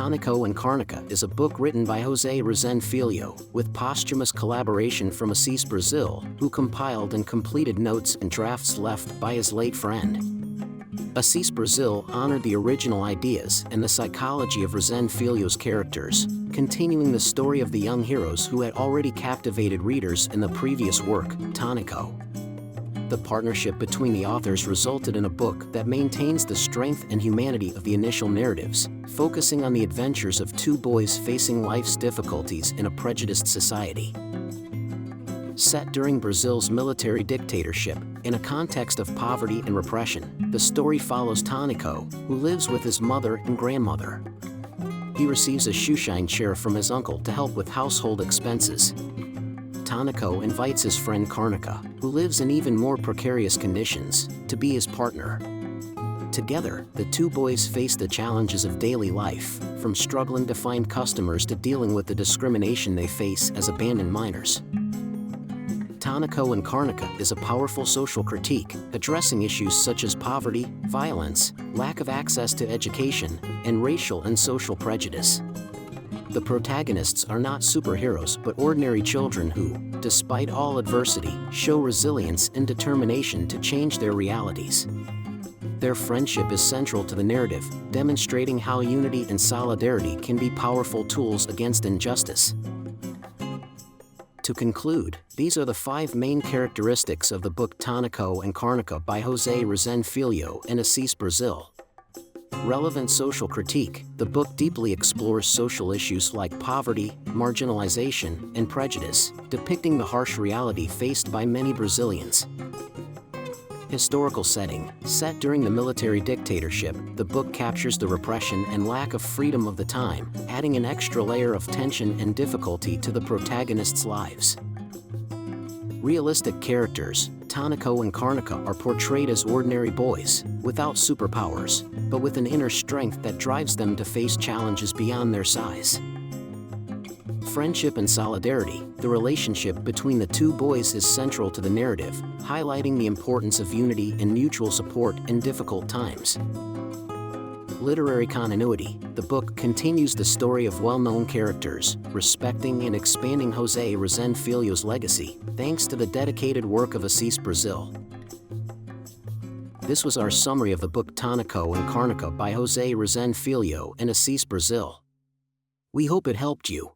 Tonico and Carniça is a book written by José Rezende Filho, with posthumous collaboration from Assis Brasil, who compiled and completed notes and drafts left by his late friend. Assis Brasil honored the original ideas and the psychology of Rezende Filho's characters, continuing the story of the young heroes who had already captivated readers in the previous work, Tonico. The partnership between the authors resulted in a book that maintains the strength and humanity of the initial narratives, focusing on the adventures of two boys facing life's difficulties in a prejudiced society. Set during Brazil's military dictatorship, in a context of poverty and repression, the story follows Tonico, who lives with his mother and grandmother. He receives a shoeshine share from his uncle to help with household expenses. Tonico invites his friend Carniça, who lives in even more precarious conditions, to be his partner. Together, the two boys face the challenges of daily life, from struggling to find customers to dealing with the discrimination they face as abandoned minors. Tonico and Carniça is a powerful social critique, addressing issues such as poverty, violence, lack of access to education, and racial and social prejudice. The protagonists are not superheroes but ordinary children who, despite all adversity, show resilience and determination to change their realities. Their friendship is central to the narrative, demonstrating how unity and solidarity can be powerful tools against injustice. To conclude, these are the 5 main characteristics of the book Tonico and Carniça by José Rezende Filho and Assis Brasil. Relevant social critique, the book deeply explores social issues like poverty, marginalization, and prejudice, depicting the harsh reality faced by many Brazilians. Historical setting, set during the military dictatorship, the book captures the repression and lack of freedom of the time, adding an extra layer of tension and difficulty to the protagonists' lives. Realistic characters, Tonico and Carniça are portrayed as ordinary boys, without superpowers, but with an inner strength that drives them to face challenges beyond their size. Friendship and solidarity, the relationship between the two boys is central to the narrative, highlighting the importance of unity and mutual support in difficult times. Literary continuity, the book continues the story of well-known characters, respecting and expanding José Rezende Filho's legacy, thanks to the dedicated work of Assis Brasil. This was our summary of the book Tonico and Carniça by José Rezende Filho and Assis Brasil. We hope it helped you.